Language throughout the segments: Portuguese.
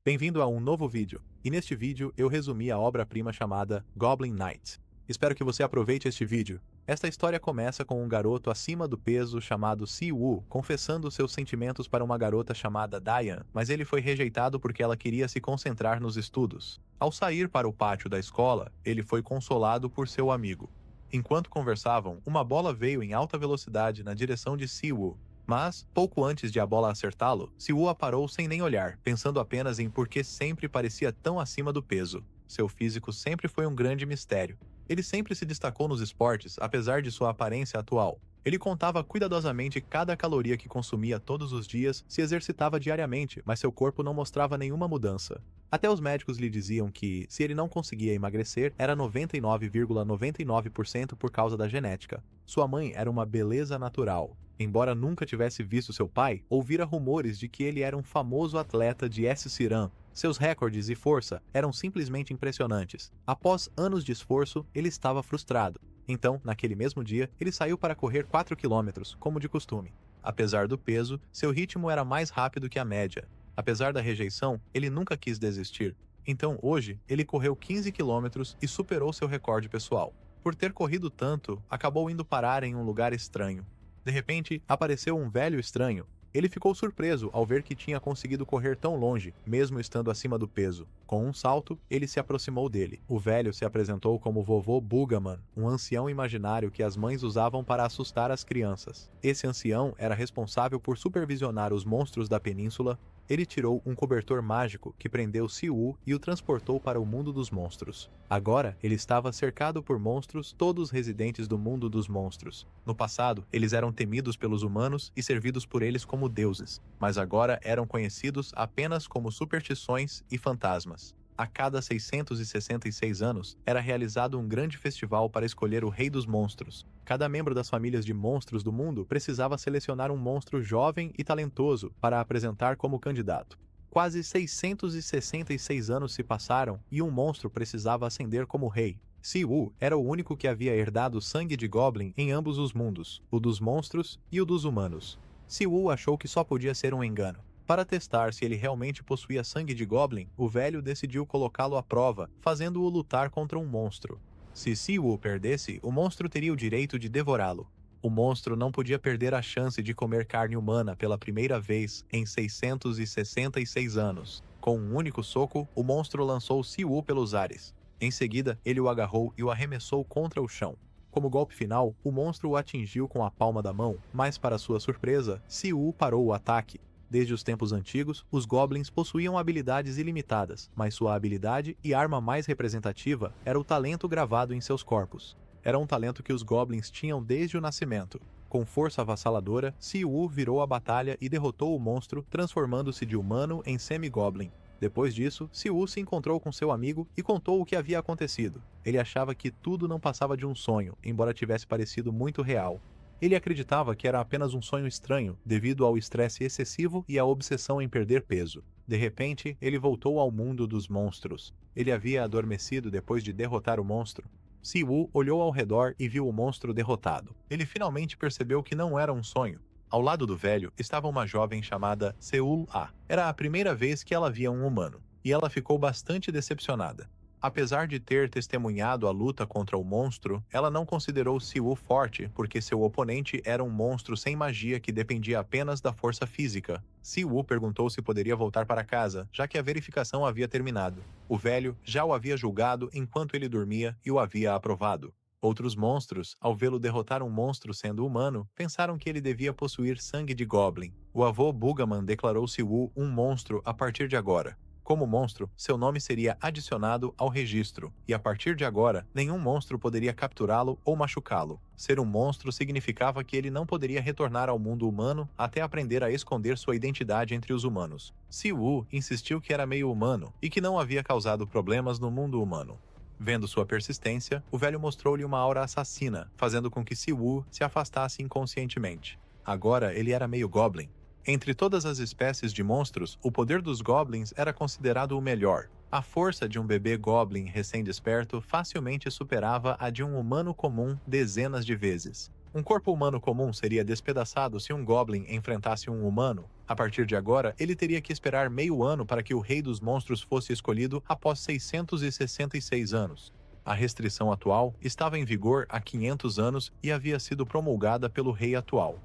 Bem-vindo a um novo vídeo, e neste vídeo eu resumi a obra-prima chamada Goblin Knight. Espero que você aproveite este vídeo. Esta história começa com um garoto acima do peso chamado Si-Woo confessando seus sentimentos para uma garota chamada Diane, mas ele foi rejeitado porque ela queria se concentrar nos estudos. Ao sair para o pátio da escola, ele foi consolado por seu amigo. Enquanto conversavam, uma bola veio em alta velocidade na direção de Si-Woo. Mas, pouco antes de a bola acertá-lo, Si-Woo a parou sem nem olhar, pensando apenas em por que sempre parecia tão acima do peso. Seu físico sempre foi um grande mistério. Ele sempre se destacou nos esportes, apesar de sua aparência atual. Ele contava cuidadosamente cada caloria que consumia todos os dias, se exercitava diariamente, mas seu corpo não mostrava nenhuma mudança. Até os médicos lhe diziam que, se ele não conseguia emagrecer, era 99,99% por causa da genética. Sua mãe era uma beleza natural. Embora nunca tivesse visto seu pai, ouvira rumores de que ele era um famoso atleta de S-Siran. Seus recordes e força eram simplesmente impressionantes. Após anos de esforço, ele estava frustrado. Então, naquele mesmo dia, ele saiu para correr 4 quilômetros, como de costume. Apesar do peso, seu ritmo era mais rápido que a média. Apesar da rejeição, ele nunca quis desistir. Então, hoje, ele correu 15 quilômetros e superou seu recorde pessoal. Por ter corrido tanto, acabou indo parar em um lugar estranho. De repente, apareceu um velho estranho. Ele ficou surpreso ao ver que tinha conseguido correr tão longe, mesmo estando acima do peso. Com um salto, ele se aproximou dele. O velho se apresentou como Vovô Boogaman, um ancião imaginário que as mães usavam para assustar as crianças. Esse ancião era responsável por supervisionar os monstros da península. Ele tirou um cobertor mágico que prendeu Si-Woo e o transportou para o mundo dos monstros. Agora, ele estava cercado por monstros, todos residentes do mundo dos monstros. No passado, eles eram temidos pelos humanos e servidos por eles como deuses, mas agora eram conhecidos apenas como superstições e fantasmas. A cada 666 anos, era realizado um grande festival para escolher o Rei dos Monstros. Cada membro das famílias de monstros do mundo precisava selecionar um monstro jovem e talentoso para apresentar como candidato. Quase 666 anos se passaram e um monstro precisava ascender como rei. Si-Woo era o único que havia herdado sangue de Goblin em ambos os mundos, o dos monstros e o dos humanos. Si-Woo achou que só podia ser um engano. Para testar se ele realmente possuía sangue de Goblin, o velho decidiu colocá-lo à prova, fazendo-o lutar contra um monstro. Se Si-Woo perdesse, o monstro teria o direito de devorá-lo. O monstro não podia perder a chance de comer carne humana pela primeira vez em 666 anos. Com um único soco, o monstro lançou Si-Woo pelos ares. Em seguida, ele o agarrou e o arremessou contra o chão. Como golpe final, o monstro o atingiu com a palma da mão, mas para sua surpresa, Si-Woo parou o ataque. Desde os tempos antigos, os Goblins possuíam habilidades ilimitadas, mas sua habilidade e arma mais representativa era o talento gravado em seus corpos. Era um talento que os Goblins tinham desde o nascimento. Com força avassaladora, Si-Woo virou a batalha e derrotou o monstro, transformando-se de humano em semi-Goblin. Depois disso, Si-Woo se encontrou com seu amigo e contou o que havia acontecido. Ele achava que tudo não passava de um sonho, embora tivesse parecido muito real. Ele acreditava que era apenas um sonho estranho, devido ao estresse excessivo e à obsessão em perder peso. De repente, ele voltou ao mundo dos monstros. Ele havia adormecido depois de derrotar o monstro. Si-Woo olhou ao redor e viu o monstro derrotado. Ele finalmente percebeu que não era um sonho. Ao lado do velho estava uma jovem chamada Seul-Ah. Era a primeira vez que ela via um humano, e ela ficou bastante decepcionada. Apesar de ter testemunhado a luta contra o monstro, ela não considerou Si-Woo forte porque seu oponente era um monstro sem magia que dependia apenas da força física. Si-Woo perguntou se poderia voltar para casa, já que a verificação havia terminado. O velho já o havia julgado enquanto ele dormia e o havia aprovado. Outros monstros, ao vê-lo derrotar um monstro sendo humano, pensaram que ele devia possuir sangue de Goblin. O avô Boogaman declarou Si-Woo um monstro a partir de agora. Como monstro, seu nome seria adicionado ao registro, e a partir de agora, nenhum monstro poderia capturá-lo ou machucá-lo. Ser um monstro significava que ele não poderia retornar ao mundo humano até aprender a esconder sua identidade entre os humanos. Si-Woo insistiu que era meio humano e que não havia causado problemas no mundo humano. Vendo sua persistência, o velho mostrou-lhe uma aura assassina, fazendo com que Si-Woo se afastasse inconscientemente. Agora ele era meio Goblin. Entre todas as espécies de monstros, o poder dos Goblins era considerado o melhor. A força de um bebê Goblin recém-desperto facilmente superava a de um humano comum dezenas de vezes. Um corpo humano comum seria despedaçado se um Goblin enfrentasse um humano. A partir de agora, ele teria que esperar meio ano para que o Rei dos Monstros fosse escolhido após 666 anos. A restrição atual estava em vigor há 500 anos e havia sido promulgada pelo rei atual.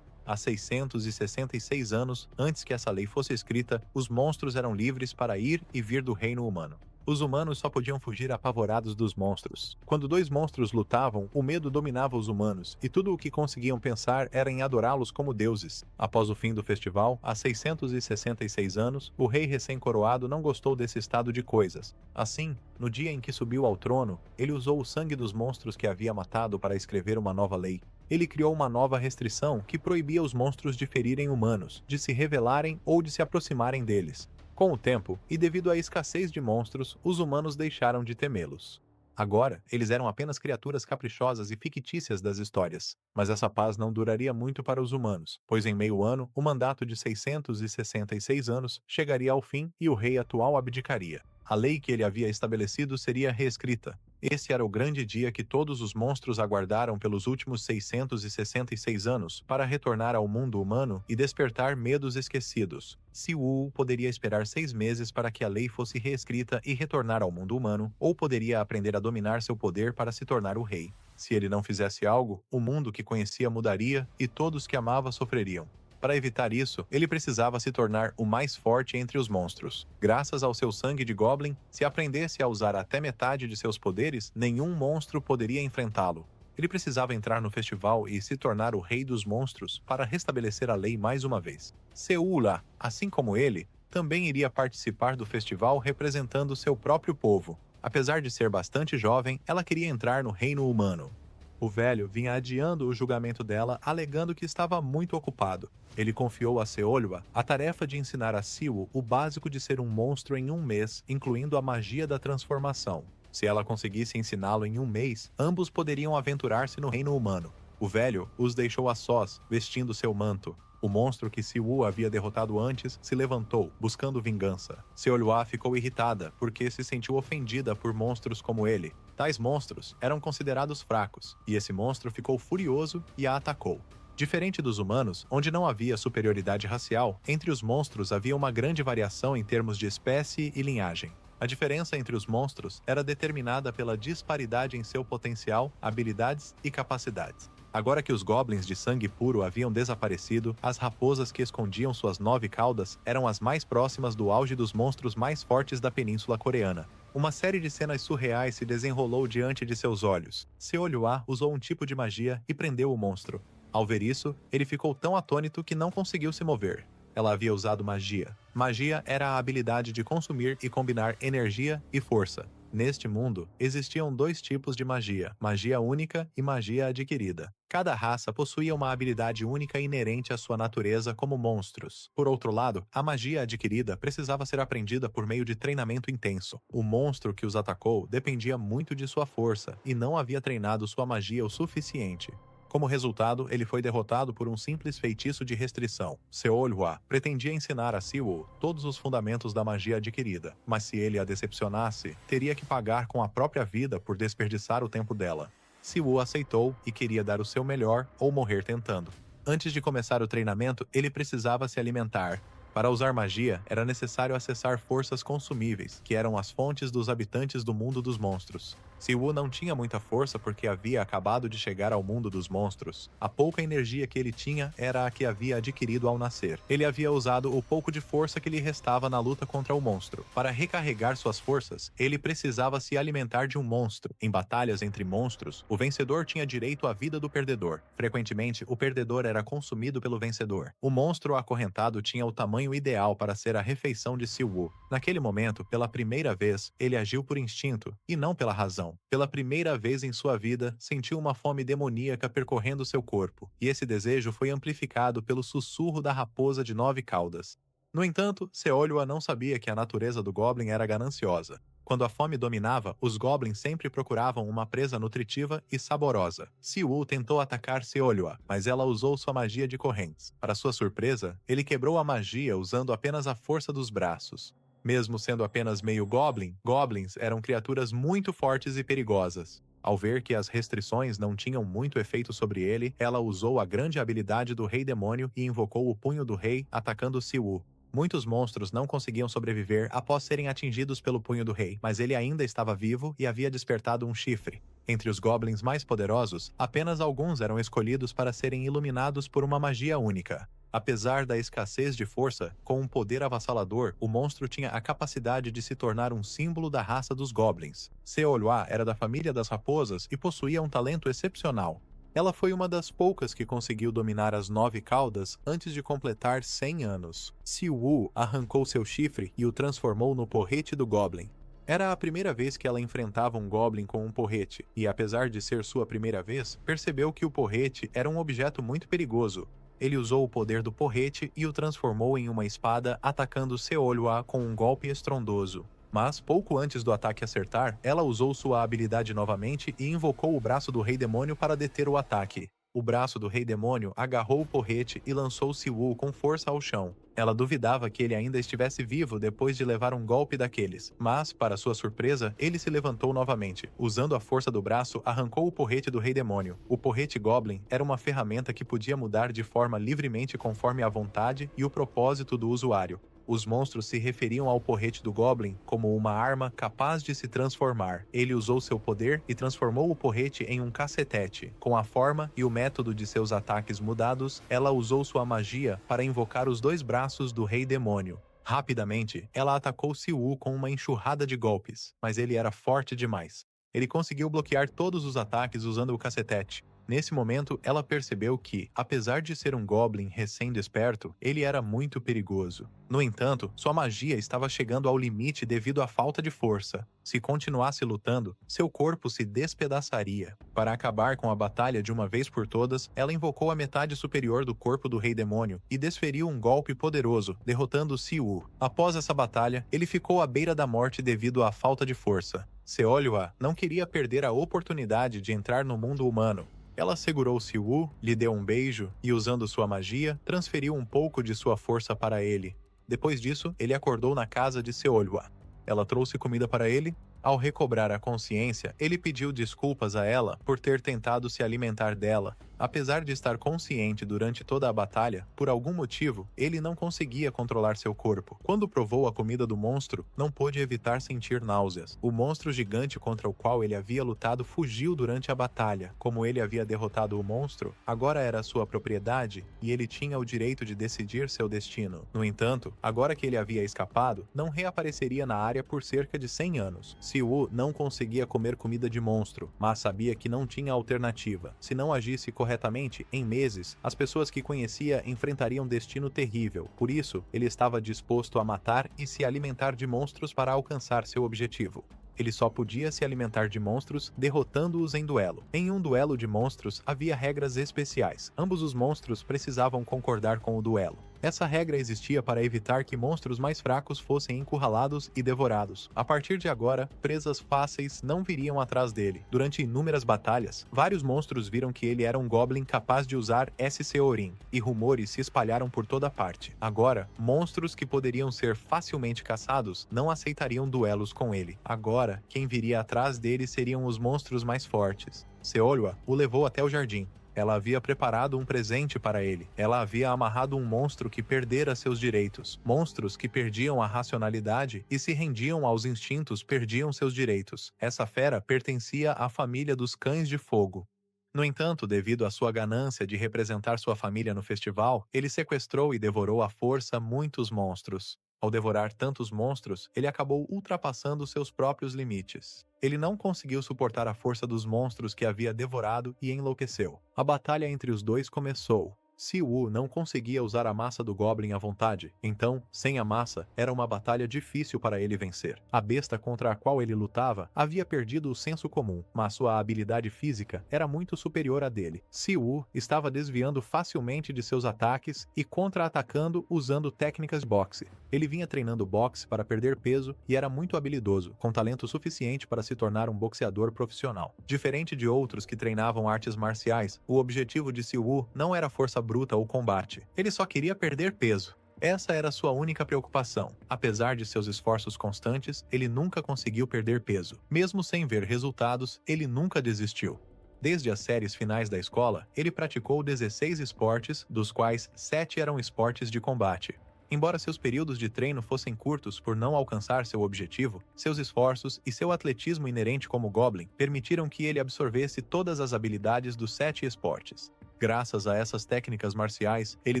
Há 666 anos, antes que essa lei fosse escrita, os monstros eram livres para ir e vir do reino humano. Os humanos só podiam fugir apavorados dos monstros. Quando dois monstros lutavam, o medo dominava os humanos, e tudo o que conseguiam pensar era em adorá-los como deuses. Após o fim do festival, há 666 anos, o rei recém-coroado não gostou desse estado de coisas. Assim, no dia em que subiu ao trono, ele usou o sangue dos monstros que havia matado para escrever uma nova lei. Ele criou uma nova restrição que proibia os monstros de ferirem humanos, de se revelarem ou de se aproximarem deles. Com o tempo, e devido à escassez de monstros, os humanos deixaram de temê-los. Agora, eles eram apenas criaturas caprichosas e fictícias das histórias. Mas essa paz não duraria muito para os humanos, pois em meio ano, o mandato de 666 anos chegaria ao fim e o rei atual abdicaria. A lei que ele havia estabelecido seria reescrita. Esse era o grande dia que todos os monstros aguardaram pelos últimos 666 anos para retornar ao mundo humano e despertar medos esquecidos. Siwoo poderia esperar 6 meses para que a lei fosse reescrita e retornar ao mundo humano, ou poderia aprender a dominar seu poder para se tornar o rei. Se ele não fizesse algo, o mundo que conhecia mudaria e todos que amava sofreriam. Para evitar isso, ele precisava se tornar o mais forte entre os monstros. Graças ao seu sangue de Goblin, se aprendesse a usar até metade de seus poderes, nenhum monstro poderia enfrentá-lo. Ele precisava entrar no festival e se tornar o rei dos monstros para restabelecer a lei mais uma vez. Seula, assim como ele, também iria participar do festival representando seu próprio povo. Apesar de ser bastante jovem, ela queria entrar no reino humano. O velho vinha adiando o julgamento dela, alegando que estava muito ocupado. Ele confiou a Seolwa a tarefa de ensinar a Siwoo o básico de ser um monstro em um mês, incluindo a magia da transformação. Se ela conseguisse ensiná-lo em um mês, ambos poderiam aventurar-se no reino humano. O velho os deixou a sós, vestindo seu manto. O monstro que Siwoo havia derrotado antes se levantou, buscando vingança. Seolwa ficou irritada, porque se sentiu ofendida por monstros como ele. Tais monstros eram considerados fracos, e esse monstro ficou furioso e a atacou. Diferente dos humanos, onde não havia superioridade racial, entre os monstros havia uma grande variação em termos de espécie e linhagem. A diferença entre os monstros era determinada pela disparidade em seu potencial, habilidades e capacidades. Agora que os goblins de sangue puro haviam desaparecido, as raposas que escondiam suas 9 caudas eram as mais próximas do auge dos monstros mais fortes da Península Coreana. Uma série de cenas surreais se desenrolou diante de seus olhos. Seolwa usou um tipo de magia e prendeu o monstro. Ao ver isso, ele ficou tão atônito que não conseguiu se mover. Ela havia usado magia. Magia era a habilidade de consumir e combinar energia e força. Neste mundo, existiam 2 tipos de magia, magia única e magia adquirida. Cada raça possuía uma habilidade única inerente à sua natureza como monstros. Por outro lado, a magia adquirida precisava ser aprendida por meio de treinamento intenso. O monstro que os atacou dependia muito de sua força e não havia treinado sua magia o suficiente. Como resultado, ele foi derrotado por um simples feitiço de restrição. Seolwa pretendia ensinar a Siwoo todos os fundamentos da magia adquirida, mas se ele a decepcionasse, teria que pagar com a própria vida por desperdiçar o tempo dela. Siwoo aceitou e queria dar o seu melhor ou morrer tentando. Antes de começar o treinamento, ele precisava se alimentar. Para usar magia, era necessário acessar forças consumíveis, que eram as fontes dos habitantes do mundo dos monstros. Siwoo não tinha muita força porque havia acabado de chegar ao mundo dos monstros. A pouca energia que ele tinha era a que havia adquirido ao nascer. Ele havia usado o pouco de força que lhe restava na luta contra o monstro. Para recarregar suas forças, ele precisava se alimentar de um monstro. Em batalhas entre monstros, o vencedor tinha direito à vida do perdedor. Frequentemente, o perdedor era consumido pelo vencedor. O monstro acorrentado tinha o tamanho ideal para ser a refeição de Siwoo. Naquele momento, pela primeira vez, ele agiu por instinto, e não pela razão. Pela primeira vez em sua vida, sentiu uma fome demoníaca percorrendo seu corpo, e esse desejo foi amplificado pelo sussurro da raposa de 9 caudas. No entanto, Seolwa não sabia que a natureza do Goblin era gananciosa. Quando a fome dominava, os Goblins sempre procuravam uma presa nutritiva e saborosa. Siwoo tentou atacar Seolwa, mas ela usou sua magia de correntes. Para sua surpresa, ele quebrou a magia usando apenas a força dos braços. Mesmo sendo apenas meio Goblin, Goblins eram criaturas muito fortes e perigosas. Ao ver que as restrições não tinham muito efeito sobre ele, ela usou a grande habilidade do Rei Demônio e invocou o Punho do Rei, atacando Siwu. Muitos monstros não conseguiam sobreviver após serem atingidos pelo Punho do Rei, mas ele ainda estava vivo e havia despertado um chifre. Entre os goblins mais poderosos, apenas alguns eram escolhidos para serem iluminados por uma magia única. Apesar da escassez de força, com um poder avassalador, o monstro tinha a capacidade de se tornar um símbolo da raça dos goblins. Seolhua era da família das raposas e possuía um talento excepcional. Ela foi uma das poucas que conseguiu dominar as 9 caudas antes de completar 100 anos. Siwu arrancou seu chifre e o transformou no porrete do Goblin. Era a primeira vez que ela enfrentava um Goblin com um porrete, e apesar de ser sua primeira vez, percebeu que o porrete era um objeto muito perigoso. Ele usou o poder do porrete e o transformou em uma espada, atacando Seolhua com um golpe estrondoso. Mas, pouco antes do ataque acertar, ela usou sua habilidade novamente e invocou o braço do Rei Demônio para deter o ataque. O braço do Rei Demônio agarrou o porrete e lançou Siwu com força ao chão. Ela duvidava que ele ainda estivesse vivo depois de levar um golpe daqueles, mas, para sua surpresa, ele se levantou novamente. Usando a força do braço, arrancou o porrete do Rei Demônio. O porrete Goblin era uma ferramenta que podia mudar de forma livremente conforme a vontade e o propósito do usuário. Os monstros se referiam ao porrete do Goblin como uma arma capaz de se transformar. Ele usou seu poder e transformou o porrete em um cacetete. Com a forma e o método de seus ataques mudados, ela usou sua magia para invocar os 2 braços do Rei Demônio. Rapidamente, ela atacou Siwu com uma enxurrada de golpes, mas ele era forte demais. Ele conseguiu bloquear todos os ataques usando o cacetete. Nesse momento, ela percebeu que, apesar de ser um Goblin recém-desperto, ele era muito perigoso. No entanto, sua magia estava chegando ao limite devido à falta de força. Se continuasse lutando, seu corpo se despedaçaria. Para acabar com a batalha de uma vez por todas, ela invocou a metade superior do corpo do Rei Demônio e desferiu um golpe poderoso, derrotando Siwu. Após essa batalha, ele ficou à beira da morte devido à falta de força. Seolhua não queria perder a oportunidade de entrar no mundo humano. Ela segurou Siwu, lhe deu um beijo e, usando sua magia, transferiu um pouco de sua força para ele. Depois disso, ele acordou na casa de Seolhua. Ela trouxe comida para ele. Ao recobrar a consciência, ele pediu desculpas a ela por ter tentado se alimentar dela. Apesar de estar consciente durante toda a batalha, por algum motivo, ele não conseguia controlar seu corpo. Quando provou a comida do monstro, não pôde evitar sentir náuseas. O monstro gigante contra o qual ele havia lutado fugiu durante a batalha. Como ele havia derrotado o monstro, agora era sua propriedade e ele tinha o direito de decidir seu destino. No entanto, agora que ele havia escapado, não reapareceria na área por cerca de 100 anos. Siwu não conseguia comer comida de monstro, mas sabia que não tinha alternativa. Se não agisse corretamente, em meses, as pessoas que conhecia enfrentariam um destino terrível. Por isso, ele estava disposto a matar e se alimentar de monstros para alcançar seu objetivo. Ele só podia se alimentar de monstros derrotando-os em duelo. Em um duelo de monstros, havia regras especiais. Ambos os monstros precisavam concordar com o duelo. Essa regra existia para evitar que monstros mais fracos fossem encurralados e devorados. A partir de agora, presas fáceis não viriam atrás dele. Durante inúmeras batalhas, vários monstros viram que ele era um Goblin capaz de usar SC-Orin, e rumores se espalharam por toda parte. Agora, monstros que poderiam ser facilmente caçados não aceitariam duelos com ele. Agora, quem viria atrás dele seriam os monstros mais fortes. Seolhua o levou até o jardim. Ela havia preparado um presente para ele. Ela havia amarrado um monstro que perdera seus direitos. Monstros que perdiam a racionalidade e se rendiam aos instintos perdiam seus direitos. Essa fera pertencia à família dos Cães de Fogo. No entanto, devido à sua ganância de representar sua família no festival, ele sequestrou e devorou à força muitos monstros. Ao devorar tantos monstros, ele acabou ultrapassando seus próprios limites. Ele não conseguiu suportar a força dos monstros que havia devorado e enlouqueceu. A batalha entre os dois começou. Siwu não conseguia usar a massa do Goblin à vontade, então, sem a massa, era uma batalha difícil para ele vencer. A besta contra a qual ele lutava havia perdido o senso comum, mas sua habilidade física era muito superior à dele. Siwu estava desviando facilmente de seus ataques e contra-atacando usando técnicas de boxe. Ele vinha treinando boxe para perder peso e era muito habilidoso, com talento suficiente para se tornar um boxeador profissional. Diferente de outros que treinavam artes marciais, o objetivo de Siwu não era força bruta ou combate. Ele só queria perder peso. Essa era sua única preocupação. Apesar de seus esforços constantes, ele nunca conseguiu perder peso. Mesmo sem ver resultados, ele nunca desistiu. Desde as séries finais da escola, ele praticou 16 esportes, dos quais 7 eram esportes de combate. Embora seus períodos de treino fossem curtos por não alcançar seu objetivo, seus esforços e seu atletismo inerente como Goblin permitiram que ele absorvesse todas as habilidades dos 7 esportes. Graças a essas técnicas marciais, ele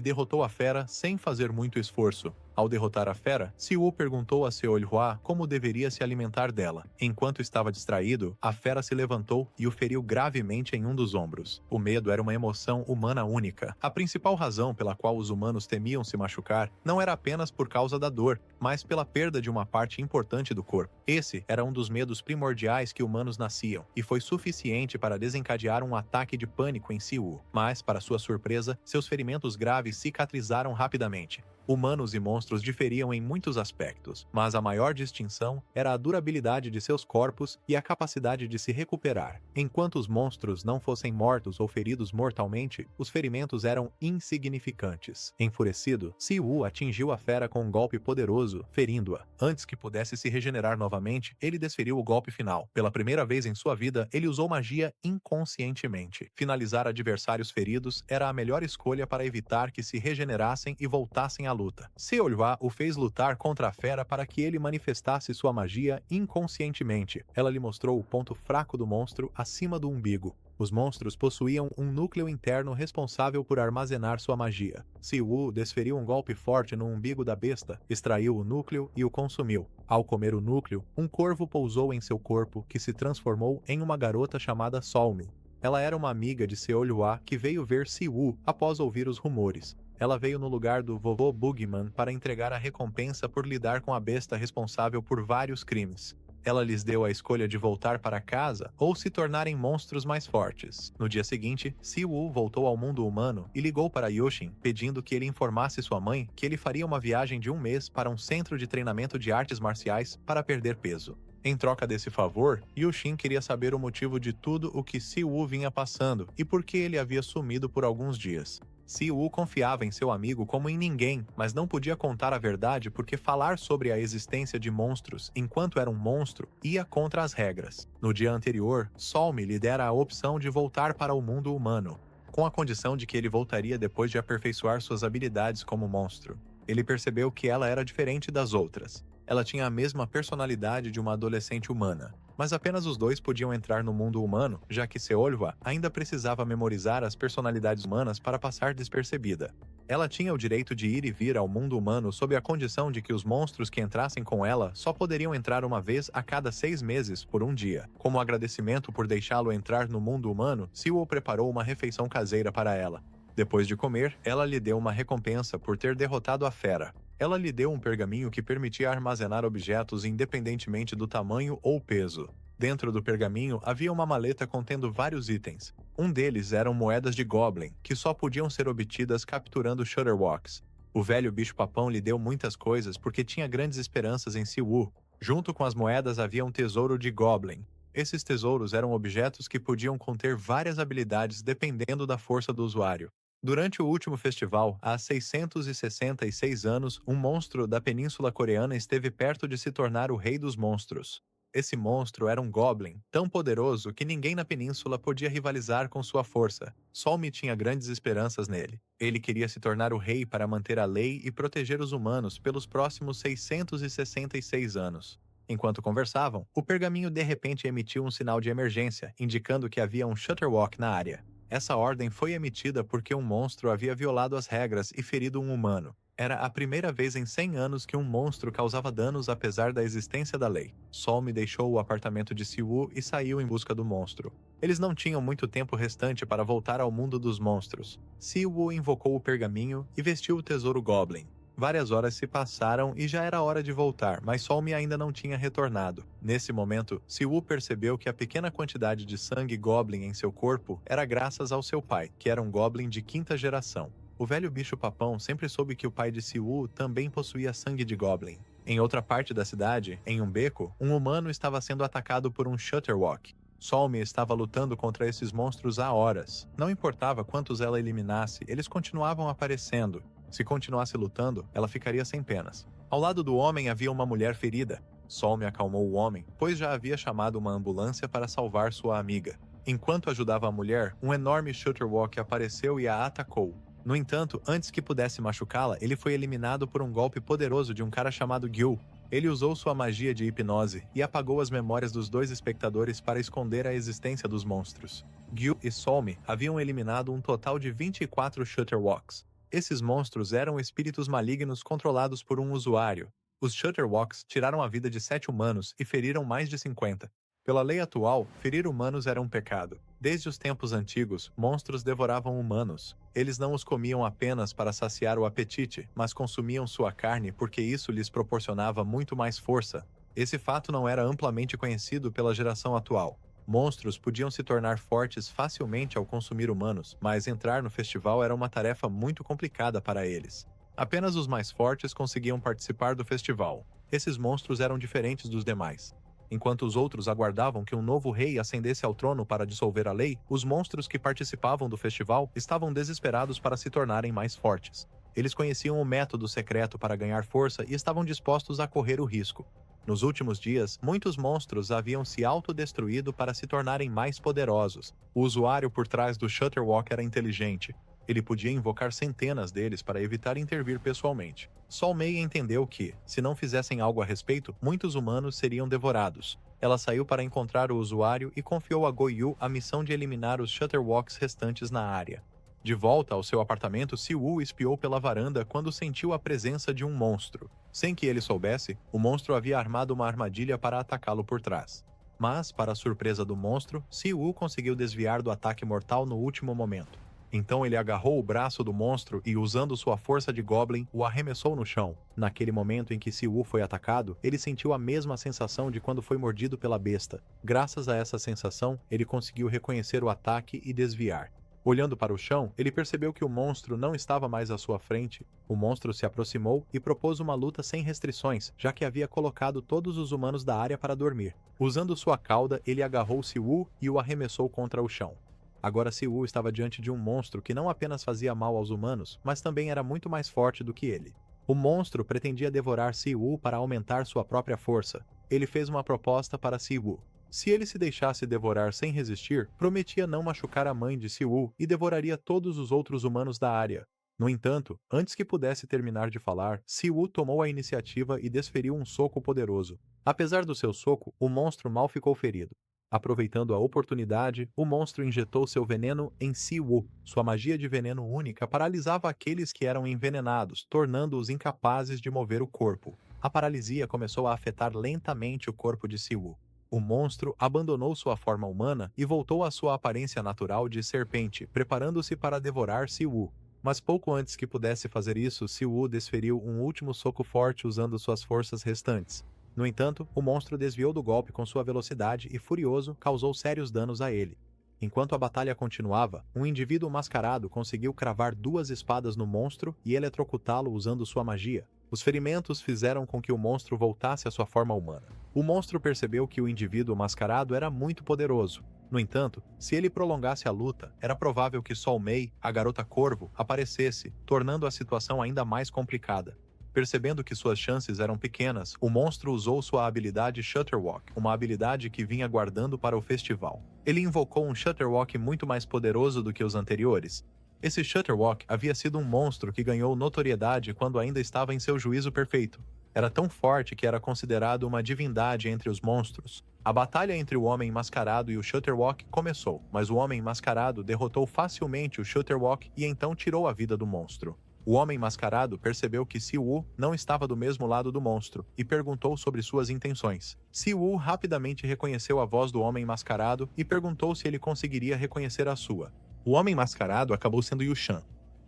derrotou a fera sem fazer muito esforço. Ao derrotar a fera, Siwu perguntou a Seolhua como deveria se alimentar dela. Enquanto estava distraído, a fera se levantou e o feriu gravemente em um dos ombros. O medo era uma emoção humana única. A principal razão pela qual os humanos temiam se machucar não era apenas por causa da dor, mas pela perda de uma parte importante do corpo. Esse era um dos medos primordiais que humanos nasciam, e foi suficiente para desencadear um ataque de pânico em Siwu. Mas, para sua surpresa, seus ferimentos graves cicatrizaram rapidamente. Humanos e monstros diferiam em muitos aspectos, mas a maior distinção era a durabilidade de seus corpos e a capacidade de se recuperar. Enquanto os monstros não fossem mortos ou feridos mortalmente, os ferimentos eram insignificantes. Enfurecido, Siwu atingiu a fera com um golpe poderoso, ferindo-a. Antes que pudesse se regenerar novamente, ele desferiu o golpe final. Pela primeira vez em sua vida, ele usou magia inconscientemente. Finalizar adversários feridos era a melhor escolha para evitar que se regenerassem e voltassem à luta. Seolhua o fez lutar contra a fera para que ele manifestasse sua magia inconscientemente. Ela lhe mostrou o ponto fraco do monstro acima do umbigo. Os monstros possuíam um núcleo interno responsável por armazenar sua magia. Siwu desferiu um golpe forte no umbigo da besta, extraiu o núcleo e o consumiu. Ao comer o núcleo, um corvo pousou em seu corpo, que se transformou em uma garota chamada Solmi. Ela era uma amiga de Seolhua que veio ver Siwu após ouvir os rumores. Ela veio no lugar do vovô Bugman para entregar a recompensa por lidar com a besta responsável por vários crimes. Ela lhes deu a escolha de voltar para casa ou se tornarem monstros mais fortes. No dia seguinte, Siwu voltou ao mundo humano e ligou para Yushin, pedindo que ele informasse sua mãe que ele faria uma viagem de 1 mês para um centro de treinamento de artes marciais para perder peso. Em troca desse favor, Yushin queria saber o motivo de tudo o que Siwu vinha passando e por que ele havia sumido por alguns dias. Siwu confiava em seu amigo como em ninguém, mas não podia contar a verdade porque falar sobre a existência de monstros enquanto era um monstro ia contra as regras. No dia anterior, Solmi lhe dera a opção de voltar para o mundo humano, com a condição de que ele voltaria depois de aperfeiçoar suas habilidades como monstro. Ele percebeu que ela era diferente das outras. Ela tinha a mesma personalidade de uma adolescente humana, mas apenas os dois podiam entrar no mundo humano, já que Seolhua ainda precisava memorizar as personalidades humanas para passar despercebida. Ela tinha o direito de ir e vir ao mundo humano sob a condição de que os monstros que entrassem com ela só poderiam entrar uma vez a cada 6 meses por um dia. Como agradecimento por deixá-lo entrar no mundo humano, Siwu preparou uma refeição caseira para ela. Depois de comer, ela lhe deu uma recompensa por ter derrotado a fera. Ela lhe deu um pergaminho que permitia armazenar objetos independentemente do tamanho ou peso. Dentro do pergaminho havia uma maleta contendo vários itens. Um deles eram moedas de Goblin, que só podiam ser obtidas capturando Shudderwocks. O velho bicho-papão lhe deu muitas coisas porque tinha grandes esperanças em Siwu. Junto com as moedas havia um tesouro de Goblin. Esses tesouros eram objetos que podiam conter várias habilidades dependendo da força do usuário. Durante o último festival, há 666 anos, um monstro da Península Coreana esteve perto de se tornar o rei dos monstros. Esse monstro era um Goblin, tão poderoso que ninguém na península podia rivalizar com sua força. Solmi tinha grandes esperanças nele. Ele queria se tornar o rei para manter a lei e proteger os humanos pelos próximos 666 anos. Enquanto conversavam, o pergaminho de repente emitiu um sinal de emergência, indicando que havia um Shutterwalk na área. Essa ordem foi emitida porque um monstro havia violado as regras e ferido um humano. Era a primeira vez em 100 anos que um monstro causava danos apesar da existência da lei. Solmi deixou o apartamento de Siwu e saiu em busca do monstro. Eles não tinham muito tempo restante para voltar ao mundo dos monstros. Siwu invocou o pergaminho e vestiu o tesouro Goblin. Várias horas se passaram e já era hora de voltar, mas Solmi ainda não tinha retornado. Nesse momento, Siwu percebeu que a pequena quantidade de sangue Goblin em seu corpo era graças ao seu pai, que era um Goblin de 5ª geração. O velho bicho-papão sempre soube que o pai de Siwu também possuía sangue de Goblin. Em outra parte da cidade, em um beco, um humano estava sendo atacado por um Shutterwalk. Solmi estava lutando contra esses monstros há horas. Não importava quantos ela eliminasse, eles continuavam aparecendo. Se continuasse lutando, ela ficaria sem penas. Ao lado do homem havia uma mulher ferida. Solme acalmou o homem, pois já havia chamado uma ambulância para salvar sua amiga. Enquanto ajudava a mulher, um enorme Shutterwalk apareceu e a atacou. No entanto, antes que pudesse machucá-la, ele foi eliminado por um golpe poderoso de um cara chamado Gil. Ele usou sua magia de hipnose e apagou as memórias dos dois espectadores para esconder a existência dos monstros. Gil e Solme haviam eliminado um total de 24 Shutterwalks. Esses monstros eram espíritos malignos controlados por um usuário. Os Shutterwalks tiraram a vida de 7 humanos e feriram mais de 50. Pela lei atual, ferir humanos era um pecado. Desde os tempos antigos, monstros devoravam humanos. Eles não os comiam apenas para saciar o apetite, mas consumiam sua carne porque isso lhes proporcionava muito mais força. Esse fato não era amplamente conhecido pela geração atual. Monstros podiam se tornar fortes facilmente ao consumir humanos, mas entrar no festival era uma tarefa muito complicada para eles. Apenas os mais fortes conseguiam participar do festival. Esses monstros eram diferentes dos demais. Enquanto os outros aguardavam que um novo rei ascendesse ao trono para dissolver a lei, os monstros que participavam do festival estavam desesperados para se tornarem mais fortes. Eles conheciam o método secreto para ganhar força e estavam dispostos a correr o risco. Nos últimos dias, muitos monstros haviam se autodestruído para se tornarem mais poderosos. O usuário por trás do Shutterwalk era inteligente. Ele podia invocar centenas deles para evitar intervir pessoalmente. Solmei entendeu que, se não fizessem algo a respeito, muitos humanos seriam devorados. Ela saiu para encontrar o usuário e confiou a Goyu a missão de eliminar os Shutterwalks restantes na área. De volta ao seu apartamento, Siwoo espiou pela varanda quando sentiu a presença de um monstro. Sem que ele soubesse, o monstro havia armado uma armadilha para atacá-lo por trás. Mas, para a surpresa do monstro, Siwoo conseguiu desviar do ataque mortal no último momento. Então ele agarrou o braço do monstro e, usando sua força de Goblin, o arremessou no chão. Naquele momento em que Siwoo foi atacado, ele sentiu a mesma sensação de quando foi mordido pela besta. Graças a essa sensação, ele conseguiu reconhecer o ataque e desviar. Olhando para o chão, ele percebeu que o monstro não estava mais à sua frente. O monstro se aproximou e propôs uma luta sem restrições, já que havia colocado todos os humanos da área para dormir. Usando sua cauda, ele agarrou Siwoo e o arremessou contra o chão. Agora Siwoo estava diante de um monstro que não apenas fazia mal aos humanos, mas também era muito mais forte do que ele. O monstro pretendia devorar Siwoo para aumentar sua própria força. Ele fez uma proposta para Siwoo. Se ele se deixasse devorar sem resistir, prometia não machucar a mãe de Siwoo e devoraria todos os outros humanos da área. No entanto, antes que pudesse terminar de falar, Siwoo tomou a iniciativa e desferiu um soco poderoso. Apesar do seu soco, o monstro mal ficou ferido. Aproveitando a oportunidade, o monstro injetou seu veneno em Siwoo. Sua magia de veneno única paralisava aqueles que eram envenenados, tornando-os incapazes de mover o corpo. A paralisia começou a afetar lentamente o corpo de Siwoo. O monstro abandonou sua forma humana e voltou à sua aparência natural de serpente, preparando-se para devorar Siwoo. Mas pouco antes que pudesse fazer isso, Siwoo desferiu um último soco forte usando suas forças restantes. No entanto, o monstro desviou do golpe com sua velocidade e, furioso, causou sérios danos a ele. Enquanto a batalha continuava, um indivíduo mascarado conseguiu cravar 2 espadas no monstro e eletrocutá-lo usando sua magia. Os ferimentos fizeram com que o monstro voltasse à sua forma humana. O monstro percebeu que o indivíduo mascarado era muito poderoso. No entanto, se ele prolongasse a luta, era provável que Solmei, a garota corvo, aparecesse, tornando a situação ainda mais complicada. Percebendo que suas chances eram pequenas, o monstro usou sua habilidade Shutterwalk, uma habilidade que vinha guardando para o festival. Ele invocou um Shutterwalk muito mais poderoso do que os anteriores. Esse Shutterwalk havia sido um monstro que ganhou notoriedade quando ainda estava em seu juízo perfeito. Era tão forte que era considerado uma divindade entre os monstros. A batalha entre o Homem Mascarado e o Shutterwalk começou, mas o Homem Mascarado derrotou facilmente o Shutterwalk e então tirou a vida do monstro. O Homem Mascarado percebeu que Siwoo não estava do mesmo lado do monstro e perguntou sobre suas intenções. Siwoo rapidamente reconheceu a voz do Homem Mascarado e perguntou se ele conseguiria reconhecer a sua. O Homem Mascarado acabou sendo Yushan.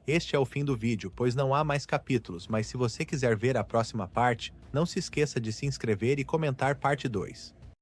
Este é o fim do vídeo, pois não há mais capítulos, mas se você quiser ver a próxima parte, não se esqueça de se inscrever e comentar parte 2.